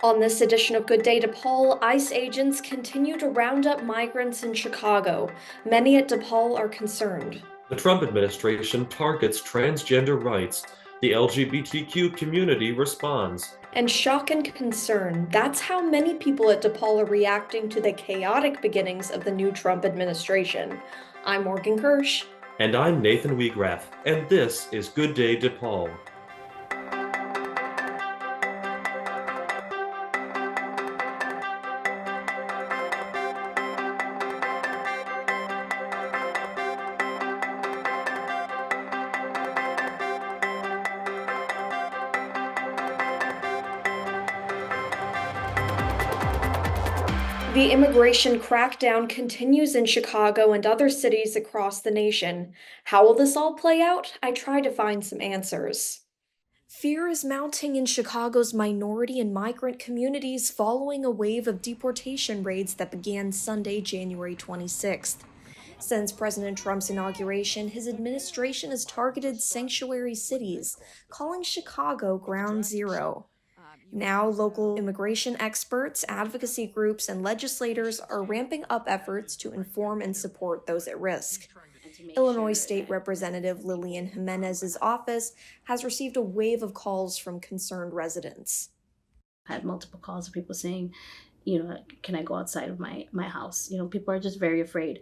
On this edition of Good Day DePaul, ICE agents continue to round up migrants in Chicago. Many at DePaul are concerned. The Trump administration targets transgender rights. The LGBTQ community responds. And shock and concern, that's how many people at DePaul are reacting to the chaotic beginnings of the new Trump administration. I'm Morgan Kirsch. And I'm Nathan Wiegraff, and this is Good Day DePaul. The immigration crackdown continues in Chicago and other cities across the nation. How will this all play out? I try to find some answers. Fear is mounting in Chicago's minority and migrant communities following a wave of deportation raids that began Sunday, January 26th. Since President Trump's inauguration, his administration has targeted sanctuary cities, calling Chicago Ground Zero. Now, local immigration experts, advocacy groups, and legislators are ramping up efforts to inform and support those at risk. Illinois State Representative Lillian Jimenez's office has received a wave of calls from concerned residents. I had multiple calls of people saying, can I go outside of my house? People are just very afraid.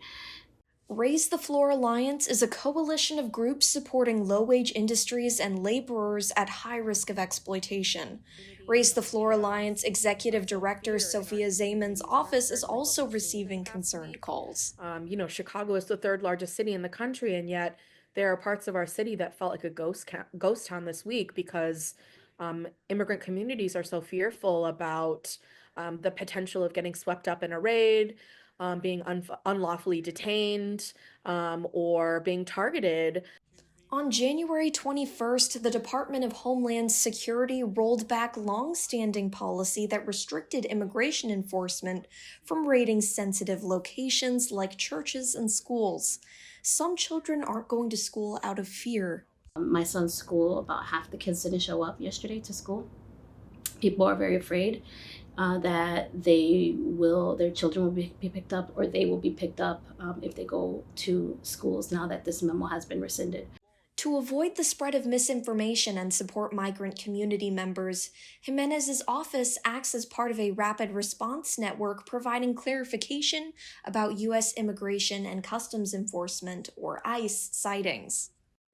Raise the Floor Alliance is a coalition of groups supporting low-wage industries and laborers at high risk of exploitation. Raise the Floor Alliance Executive Director Sophia Zayman's office is also receiving concerned calls. Chicago is the third largest city in the country, and yet there are parts of our city that felt like a ghost town this week because immigrant communities are so fearful about the potential of getting swept up in a raid, being unlawfully detained, or being targeted. On January 21st, the Department of Homeland Security rolled back long-standing policy that restricted immigration enforcement from raiding sensitive locations like churches and schools. Some children aren't going to school out of fear. My son's school, about half the kids didn't show up yesterday to school. People are very afraid that their children will be picked up, or they will be picked up if they go to schools now that this memo has been rescinded. To avoid the spread of misinformation and support migrant community members, Jimenez's office acts as part of a rapid response network providing clarification about U.S. Immigration and Customs Enforcement, or ICE, sightings.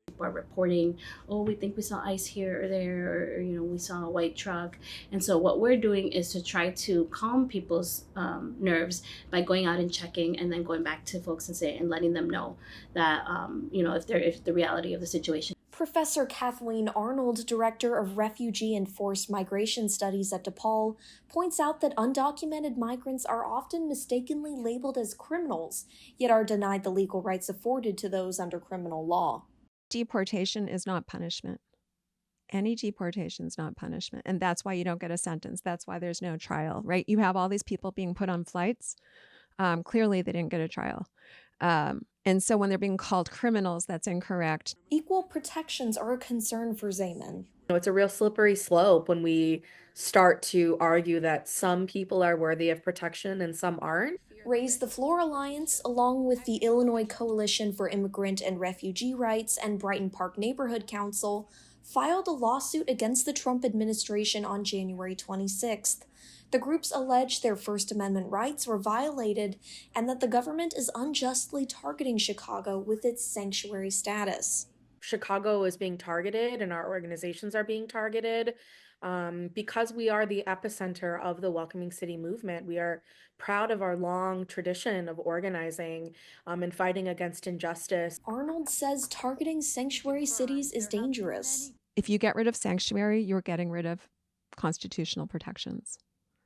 People are reporting, we think we saw ICE here or there, or we saw a white truck. And so what we're doing is to try to calm people's nerves by going out and checking, and then going back to folks and letting them know that if the reality of the situation. Professor Kathleen Arnold, Director of Refugee and Forced Migration Studies at DePaul, points out that undocumented migrants are often mistakenly labeled as criminals, yet are denied the legal rights afforded to those under criminal law. Deportation is not punishment. Any deportation is not punishment. And that's why you don't get a sentence. That's why there's no trial, right? You have all these people being put on flights. Clearly, they didn't get a trial. And so when they're being called criminals, that's incorrect. Equal protections are a concern for Zayman. It's a real slippery slope when we start to argue that some people are worthy of protection and some aren't. Raise the Floor Alliance, along with the Illinois Coalition for Immigrant and Refugee Rights and Brighton Park Neighborhood Council, filed a lawsuit against the Trump administration on January 26th. The groups allege their First Amendment rights were violated and that the government is unjustly targeting Chicago with its sanctuary status. Chicago is being targeted and our organizations are being targeted because we are the epicenter of the Welcoming City movement. We are proud of our long tradition of organizing and fighting against injustice. Arnold says targeting sanctuary cities is dangerous. If you get rid of sanctuary, you're getting rid of constitutional protections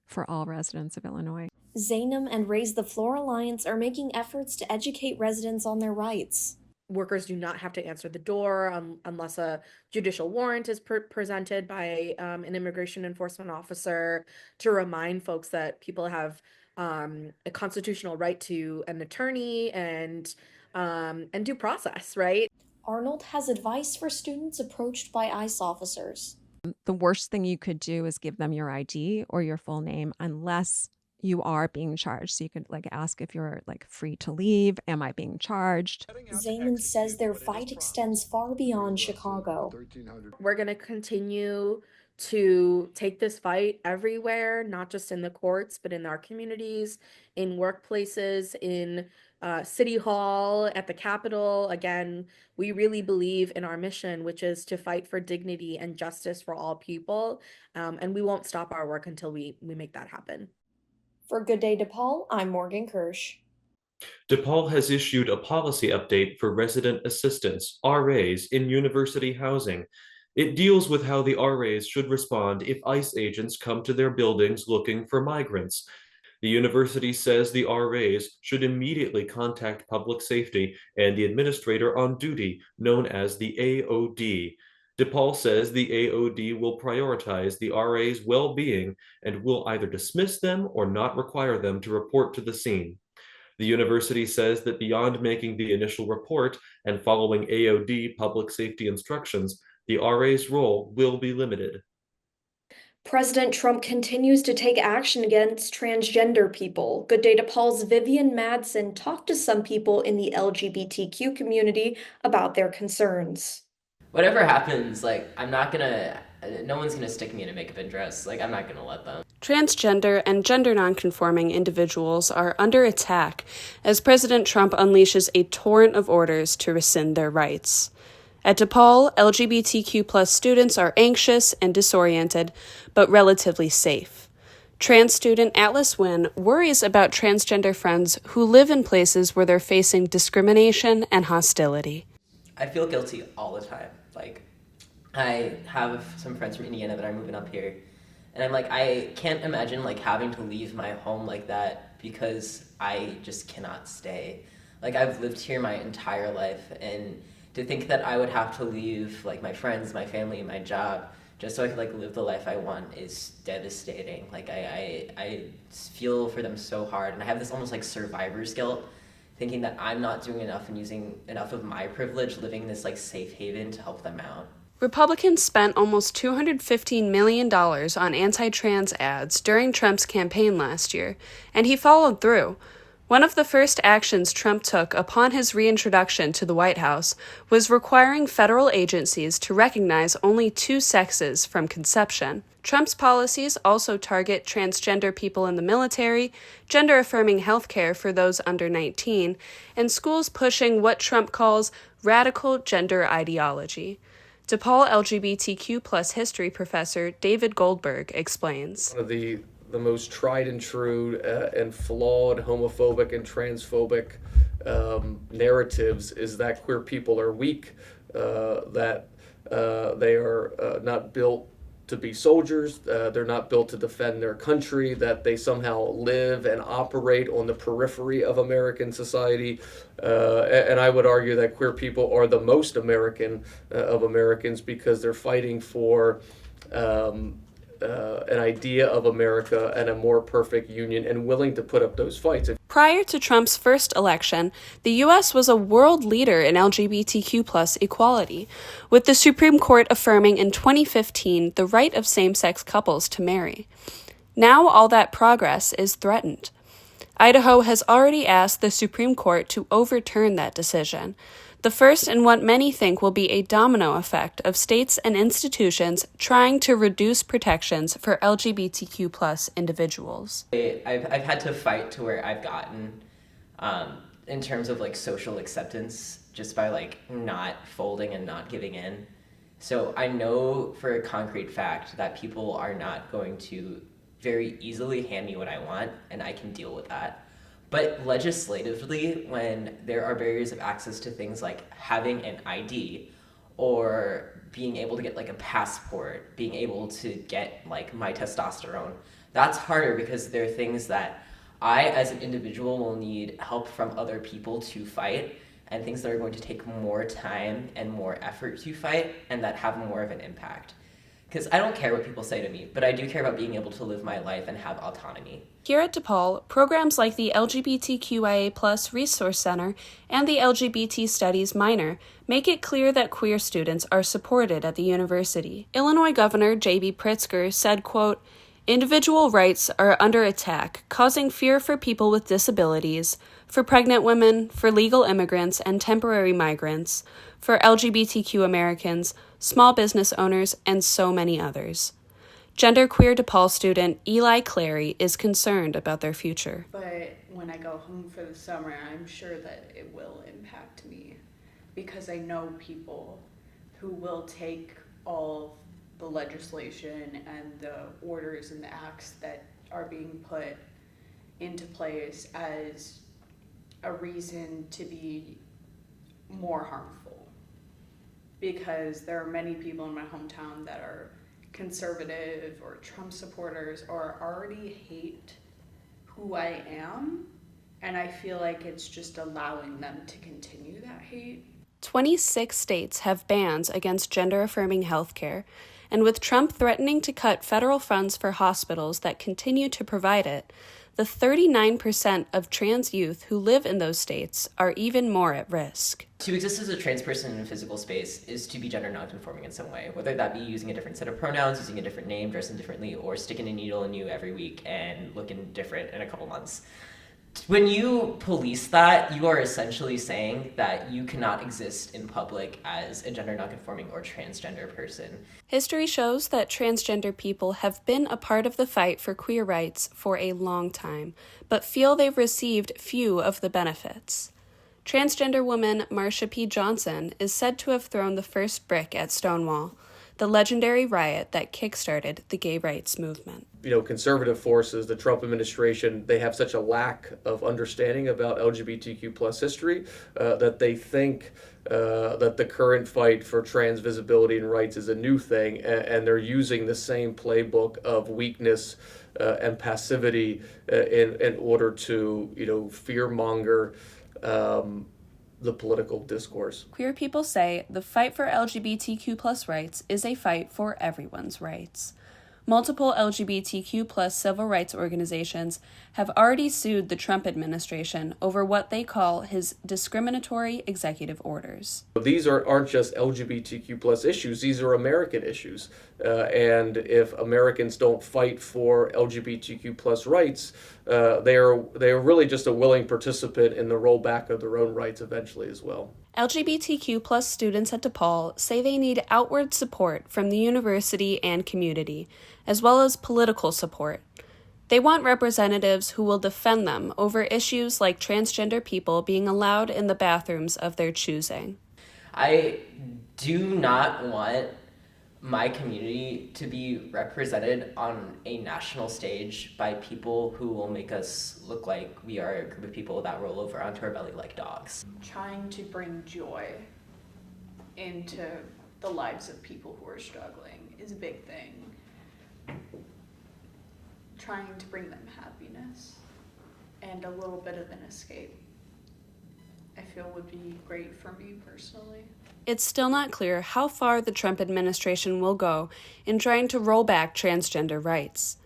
for all residents of Illinois. Zaynam and Raise the Floor Alliance are making efforts to educate residents on their rights. Workers do not have to answer the door unless a judicial warrant is presented by an immigration enforcement officer, to remind folks that people have a constitutional right to an attorney and due process, right? Arnold has advice for students approached by ICE officers. The worst thing you could do is give them your ID or your full name unless you are being charged. So you could like ask if you're like free to leave. Am I being charged? Zaman says their fight extends far beyond Chicago. We're going to continue to take this fight everywhere, not just in the courts, but in our communities, in workplaces, in City Hall, at the Capitol. Again, we really believe in our mission, which is to fight for dignity and justice for all people. And we won't stop our work until we make that happen. For Good Day DePaul, I'm Morgan Kirsch. DePaul has issued a policy update for resident assistants, RAs, in university housing. It deals with how the RAs should respond if ICE agents come to their buildings looking for migrants. The university says the RAs should immediately contact public safety and the administrator on duty, known as the AOD. DePaul says the AOD will prioritize the RA's well-being and will either dismiss them or not require them to report to the scene. The university says that beyond making the initial report and following AOD public safety instructions, the RA's role will be limited. President Trump continues to take action against transgender people. Good Day DePaul's Vivian Madsen talked to some people in the LGBTQ community about their concerns. Whatever happens, like, no one's gonna stick me in a makeup dress. Like, I'm not gonna let them. Transgender and gender nonconforming individuals are under attack as President Trump unleashes a torrent of orders to rescind their rights. At DePaul, LGBTQ+ students are anxious and disoriented, but relatively safe. Trans student Atlas Wynn worries about transgender friends who live in places where they're facing discrimination and hostility. I feel guilty all the time. Like, I have some friends from Indiana that are moving up here, and I'm like, I can't imagine like having to leave my home like that because I just cannot stay. Like, I've lived here my entire life, and to think that I would have to leave like my friends, my family, my job just so I could like live the life I want is devastating. Like, I feel for them so hard, and I have this almost like survivor's guilt, thinking that I'm not doing enough and using enough of my privilege living in this like safe haven to help them out. Republicans spent almost $215 million on anti-trans ads during Trump's campaign last year, and he followed through. One of the first actions Trump took upon his reintroduction to the White House was requiring federal agencies to recognize only two sexes from conception. Trump's policies also target transgender people in the military, gender-affirming healthcare for those under 19, and schools pushing what Trump calls radical gender ideology. DePaul LGBTQ+ history professor David Goldberg explains. One of the most tried and true and flawed homophobic and transphobic narratives is that queer people are weak, that they are not built to be soldiers, they're not built to defend their country, that they somehow live and operate on the periphery of American society. And I would argue that queer people are the most American of Americans because they're fighting for an idea of America and a more perfect union and willing to put up those fights. Prior to Trump's first election, the U.S. was a world leader in LGBTQ+ equality, with the Supreme Court affirming in 2015 the right of same-sex couples to marry. Now all that progress is threatened. Idaho has already asked the Supreme Court to overturn that decision, the first in what many think will be a domino effect of states and institutions trying to reduce protections for LGBTQ+ individuals. I've had to fight to where I've gotten in terms of like social acceptance just by like not folding and not giving in. So I know for a concrete fact that people are not going to very easily hand me what I want, and I can deal with that. But legislatively, when there are barriers of access to things like having an ID or being able to get like a passport, being able to get like my testosterone, that's harder because there are things that I as an individual will need help from other people to fight, and things that are going to take more time and more effort to fight and that have more of an impact. Because I don't care what people say to me, but I do care about being able to live my life and have autonomy. Here at DePaul, programs like the LGBTQIA+ Resource Center and the LGBT Studies minor make it clear that queer students are supported at the university. Illinois Governor J.B. Pritzker said, quote, "Individual rights are under attack, causing fear for people with disabilities, for pregnant women, for legal immigrants and temporary migrants, for LGBTQ Americans, small business owners, and so many others." Genderqueer DePaul student Eli Clary is concerned about their future. But when I go home for the summer, I'm sure that it will impact me because I know people who will take all the legislation and the orders and the acts that are being put into place as a reason to be more harmful. Because there are many people in my hometown that are conservative or Trump supporters or already hate who I am, and I feel like it's just allowing them to continue that hate. 26 states have bans against gender-affirming healthcare, and with Trump threatening to cut federal funds for hospitals that continue to provide it, the 39% of trans youth who live in those states are even more at risk. To exist as a trans person in a physical space is to be gender nonconforming in some way, whether that be using a different set of pronouns, using a different name, dressing differently, or sticking a needle in you every week and looking different in a couple months. When you police that, you are essentially saying that you cannot exist in public as a gender nonconforming or transgender person. History shows that transgender people have been a part of the fight for queer rights for a long time, but feel they've received few of the benefits. Transgender woman Marsha P. Johnson is said to have thrown the first brick at Stonewall, the legendary riot that kickstarted the gay rights movement. Conservative forces, the Trump administration, they have such a lack of understanding about LGBTQ plus history that they think that the current fight for trans visibility and rights is a new thing, and they're using the same playbook of weakness and passivity in order to, fear-monger the political discourse. Queer people say the fight for LGBTQ+ rights is a fight for everyone's rights. Multiple LGBTQ+ civil rights organizations have already sued the Trump administration over what they call his discriminatory executive orders. These aren't just LGBTQ+ issues, these are American issues. And if Americans don't fight for LGBTQ+ rights, they are really just a willing participant in the rollback of their own rights eventually as well. LGBTQ+ students at DePaul say they need outward support from the university and community, as well as political support. They want representatives who will defend them over issues like transgender people being allowed in the bathrooms of their choosing. I do not want my community to be represented on a national stage by people who will make us look like we are a group of people that roll over onto our belly like dogs. Trying to bring joy into the lives of people who are struggling is a big thing. Trying to bring them happiness and a little bit of an escape, I feel would be great for me personally. It's still not clear how far the Trump administration will go in trying to roll back transgender rights.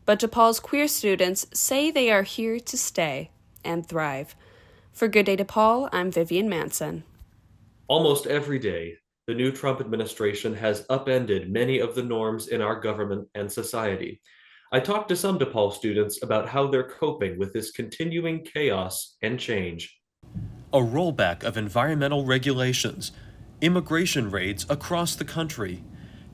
But DePaul's queer students say they are here to stay and thrive. For Good Day DePaul, I'm Vivian Manson. Almost every day, the new Trump administration has upended many of the norms in our government and society. I talked to some DePaul students about how they're coping with this continuing chaos and change. A rollback of environmental regulations, immigration raids across the country,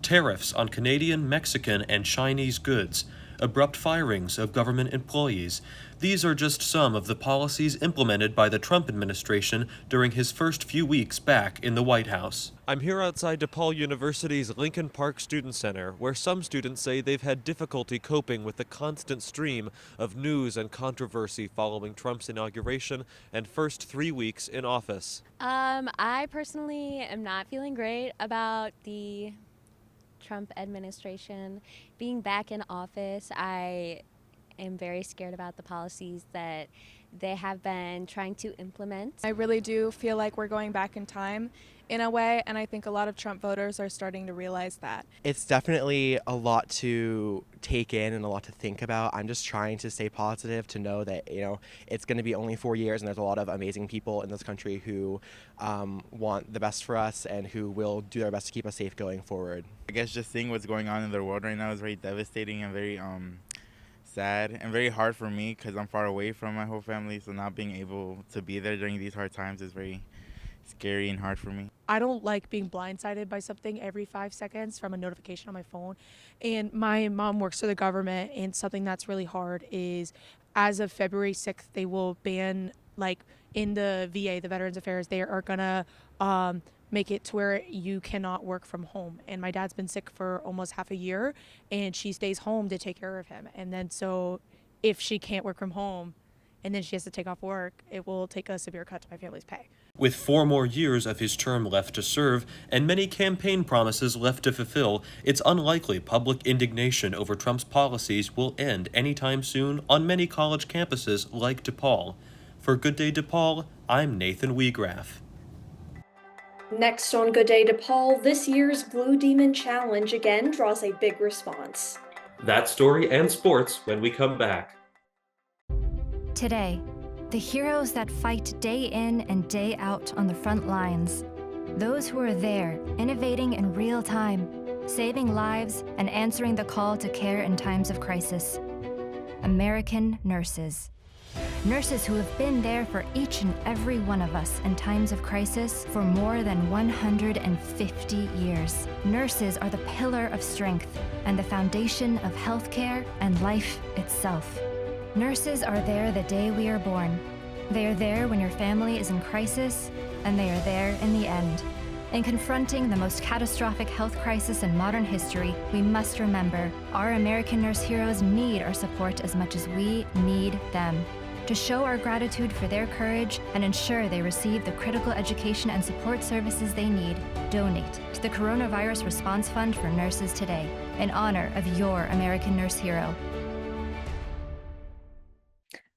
tariffs on Canadian, Mexican, and Chinese goods, abrupt firings of government employees. These are just some of the policies implemented by the Trump administration during his first few weeks back in the White House. I'm here outside DePaul University's Lincoln Park Student Center, where some students say they've had difficulty coping with the constant stream of news and controversy following Trump's inauguration and first 3 weeks in office. I personally am not feeling great about the Trump administration being back in office. I am very scared about the policies that they have been trying to implement. I really do feel like we're going back in time in a way, and I think a lot of Trump voters are starting to realize that. It's definitely a lot to take in and a lot to think about. I'm just trying to stay positive, to know that, it's going to be only 4 years, and there's a lot of amazing people in this country who want the best for us and who will do their best to keep us safe going forward. I guess just seeing what's going on in the world right now is very devastating and very sad and very hard for me because I'm far away from my whole family, so not being able to be there during these hard times is very scary and hard for me. I don't like being blindsided by something every 5 seconds from a notification on my phone. And my mom works for the government, and something that's really hard is as of February 6th, they will ban, in the VA, the Veterans Affairs, they are gonna make it to where you cannot work from home. And my dad's been sick for almost half a year, and she stays home to take care of him. And then so if she can't work from home and then she has to take off work, it will take a severe cut to my family's pay. With 4 more years of his term left to serve and many campaign promises left to fulfill, it's unlikely public indignation over Trump's policies will end anytime soon on many college campuses like DePaul. For Good Day DePaul, I'm Nathan Wiegraff. Next on Good Day DePaul, this year's Blue Demon Challenge again draws a big response. That story and sports when we come back. Today, the heroes that fight day in and day out on the front lines. Those who are there, innovating in real time, saving lives and answering the call to care in times of crisis. American nurses. Nurses who have been there for each and every one of us in times of crisis for more than 150 years. Nurses are the pillar of strength and the foundation of healthcare and life itself. Nurses are there the day we are born. They are there when your family is in crisis, and they are there in the end. In confronting the most catastrophic health crisis in modern history, we must remember our American nurse heroes need our support as much as we need them. To show our gratitude for their courage and ensure they receive the critical education and support services they need, donate to the Coronavirus Response Fund for Nurses today, in honor of your American nurse hero.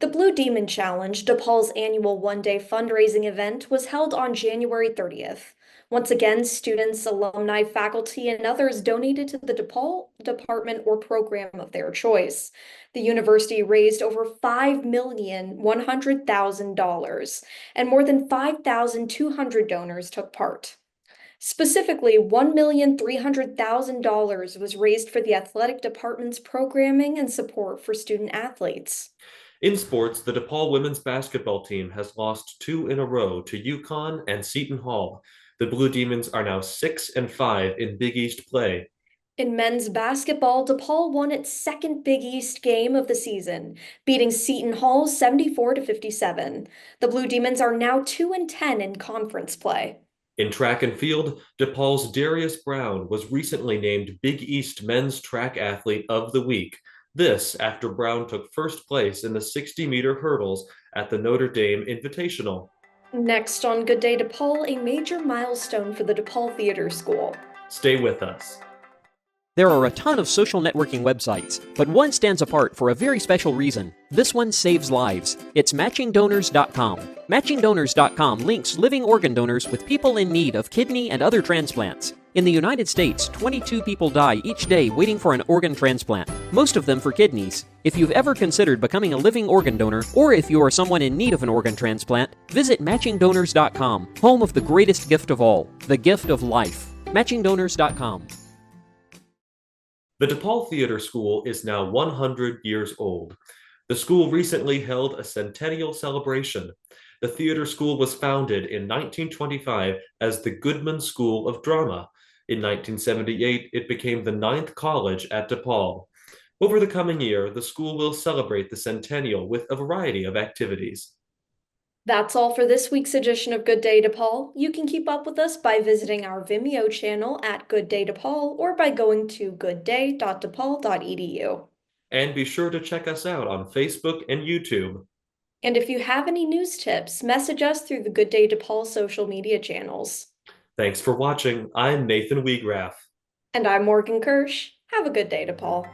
The Blue Demon Challenge, DePaul's annual one-day fundraising event, was held on January 30th. Once again, students, alumni, faculty, and others donated to the DePaul department or program of their choice. The university raised over $5,100,000, and more than 5,200 donors took part. Specifically, $1,300,000 was raised for the athletic department's programming and support for student athletes. In sports, the DePaul women's basketball team has lost 2 in a row to UConn and Seton Hall. The Blue Demons are now 6-5 in Big East play. In men's basketball, DePaul won its second Big East game of the season, beating Seton Hall 74-57. The Blue Demons are now 2-10 in conference play. In track and field, DePaul's Darius Brown was recently named Big East Men's Track Athlete of the Week. This after Brown took first place in the 60-meter hurdles at the Notre Dame Invitational. Next on Good Day DePaul, a major milestone for the DePaul Theater School. Stay with us. There are a ton of social networking websites, but one stands apart for a very special reason. This one saves lives. It's MatchingDonors.com. MatchingDonors.com links living organ donors with people in need of kidney and other transplants. In the United States, 22 people die each day waiting for an organ transplant, most of them for kidneys. If you've ever considered becoming a living organ donor, or if you are someone in need of an organ transplant, visit MatchingDonors.com, home of the greatest gift of all, the gift of life. MatchingDonors.com. The DePaul Theater School is now 100 years old. The school recently held a centennial celebration. The theater school was founded in 1925 as the Goodman School of Drama. In 1978, it became the 9th college at DePaul. Over the coming year, the school will celebrate the centennial with a variety of activities. That's all for this week's edition of Good Day DePaul. You can keep up with us by visiting our Vimeo channel at Good Day DePaul or by going to goodday.depaul.edu. And be sure to check us out on Facebook and YouTube. And if you have any news tips, message us through the Good Day DePaul social media channels. Thanks for watching. I'm Nathan Wiegraff. And I'm Morgan Kirsch. Have a good day, DePaul.